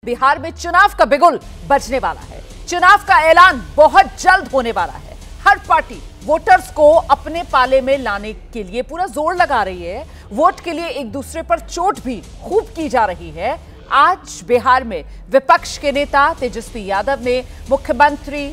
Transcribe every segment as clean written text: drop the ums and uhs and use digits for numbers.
बिहार में चुनाव का बिगुल बजने वाला है। चुनाव का ऐलान बहुत जल्द होने वाला है। हर पार्टी वोटर्स को अपने पाले में लाने के लिए पूरा जोर लगा रही है। वोट के लिए एक दूसरे पर चोट भी खूब की जा रही है। आज बिहार में विपक्ष के नेता तेजस्वी यादव ने मुख्यमंत्री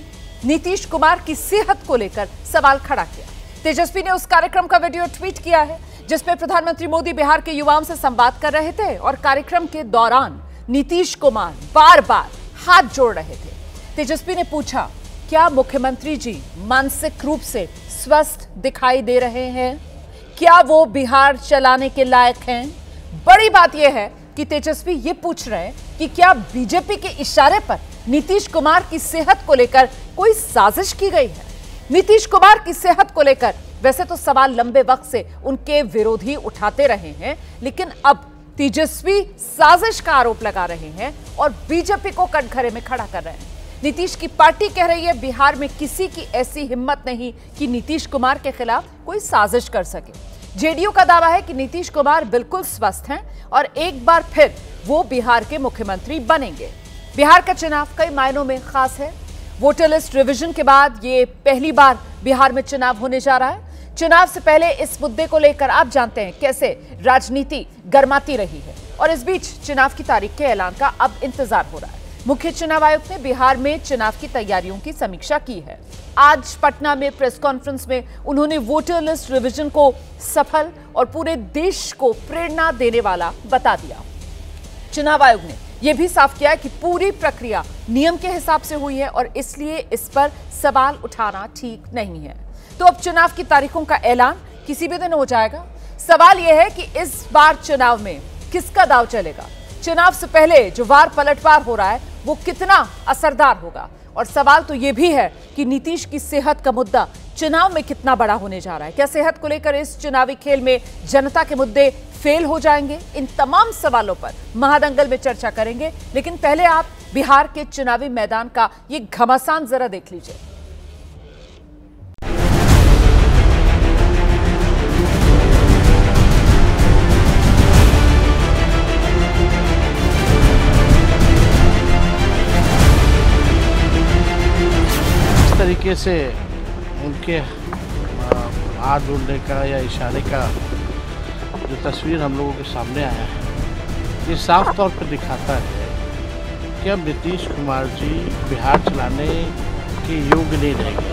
नीतीश कुमार की सेहत को लेकर सवाल खड़ा किया। तेजस्वी ने उस कार्यक्रम का वीडियो ट्वीट किया है जिसमें प्रधानमंत्री मोदी बिहार के युवाओं से संवाद कर रहे थे और कार्यक्रम के दौरान नीतीश कुमार बार बार हाथ जोड़ रहे थे। तेजस्वी ने पूछा, क्या मुख्यमंत्री जी मानसिक रूप से स्वस्थ दिखाई दे रहे हैं? क्या वो बिहार चलाने के लायक हैं? बड़ी बात यह है कि तेजस्वी ये पूछ रहे हैं कि क्या बीजेपी के इशारे पर नीतीश कुमार की सेहत को लेकर कोई साजिश की गई है? नीतीश कुमार की सेहत को लेकर वैसे तो सवाल लंबे वक्त से उनके विरोधी उठाते रहे हैं, लेकिन अब तेजस्वी साजिश का आरोप लगा रहे हैं और बीजेपी को कटघरे में खड़ा कर रहे हैं। नीतीश की पार्टी कह रही है बिहार में किसी की ऐसी हिम्मत नहीं कि नीतीश कुमार के खिलाफ कोई साजिश कर सके। जेडीयू का दावा है कि नीतीश कुमार बिल्कुल स्वस्थ हैं और एक बार फिर वो बिहार के मुख्यमंत्री बनेंगे। बिहार का चुनाव कई मायनों में खास है। वोटर लिस्ट रिवीजन के बाद ये पहली बार बिहार में चुनाव होने जा रहा है। चुनाव से पहले इस मुद्दे को लेकर आप जानते हैं कैसे राजनीति गर्माती रही है और इस बीच चुनाव की तारीख के ऐलान का अब इंतजार हो रहा है। मुख्य चुनाव आयुक्त ने बिहार में चुनाव की तैयारियों की समीक्षा की है। आज पटना में प्रेस कॉन्फ्रेंस में उन्होंने वोटर लिस्ट रिवीजन को सफल और पूरे देश को प्रेरणा देने वाला बता दिया। चुनाव आयोग ने यह भी साफ किया कि पूरी प्रक्रिया नियम के हिसाब से हुई है और इसलिए इस पर सवाल उठाना ठीक नहीं है। तो अब चुनाव की तारीखों का ऐलान किसी भी दिन हो जाएगा। सवाल यह है कि इस बार चुनाव में किसका दांव चलेगा? चुनाव से पहले जो वार पलटवार हो रहा है वो कितना असरदार होगा? और सवाल तो यह भी है कि नीतीश की सेहत का मुद्दा चुनाव में कितना बड़ा होने जा रहा है। क्या सेहत को लेकर इस चुनावी खेल में जनता के मुद्दे फेल हो जाएंगे? इन तमाम सवालों पर महादंगल में चर्चा करेंगे, लेकिन पहले आप बिहार के चुनावी मैदान का ये घमासान जरा देख लीजिए। तरीके से उनके हाथ जोड़ने का या इशारे का जो तस्वीर हम लोगों के सामने आया है, ये साफ तौर पर दिखाता है कि अब नीतीश कुमार जी बिहार चलाने के योग्य नहीं रहेंगे।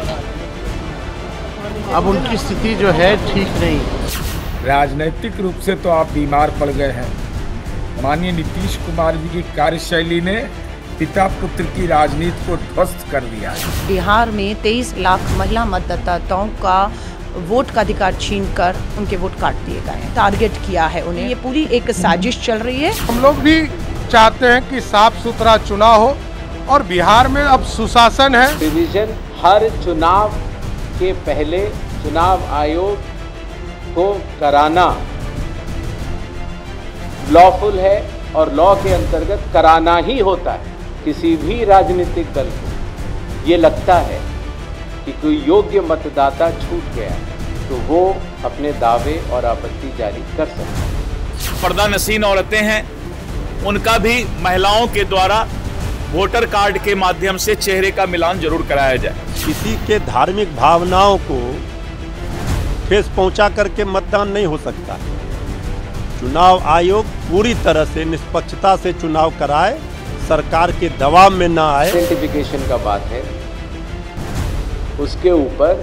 अब उनकी स्थिति जो है ठीक नहीं है। राजनीतिक रूप से तो आप बीमार पड़ गए हैं। माननीय नीतीश कुमार जी की कार्यशैली ने पिता पुत्र की राजनीति को ध्वस्त कर दिया है। बिहार में 23 लाख महिला मतदाताओं का वोट का अधिकार छीनकर उनके वोट काट दिए गए हैं। टारगेट किया है उन्हें। ये पूरी एक साजिश चल रही है। हम लोग भी चाहते हैं कि साफ सुथरा चुनाव हो और बिहार में अब सुशासन है। रिवीजन हर चुनाव के पहले चुनाव आयोग को कराना लॉफुल है और लॉ के अंतर्गत कराना ही होता है। किसी भी राजनीतिक दल को ये लगता है कि कोई योग्य मतदाता छूट गया तो वो अपने दावे और आपत्ति जारी कर सकता है। पर्दा नशीन औरतें हैं, उनका भी महिलाओं के द्वारा वोटर कार्ड के माध्यम से चेहरे का मिलान जरूर कराया जाए। किसी के धार्मिक भावनाओं को ठेस पहुंचा करके मतदान नहीं हो सकता। चुनाव आयोग पूरी तरह से निष्पक्षता से चुनाव कराए, सरकार के दबाव में ना आए। आइडेंटिफिकेशन का बात है, उसके ऊपर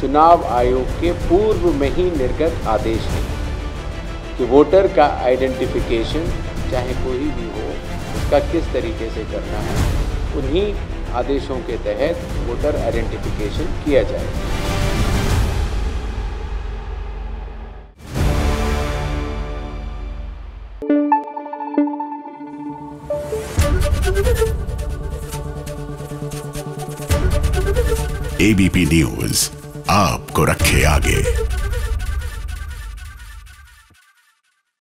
चुनाव आयोग के पूर्व में ही निर्गत आदेश है कि वोटर का आइडेंटिफिकेशन चाहे कोई भी हो उसका किस तरीके से करना है। उन्हीं आदेशों के तहत वोटर आइडेंटिफिकेशन किया जाएगा। एबीपी न्यूज आपको रखे आगे।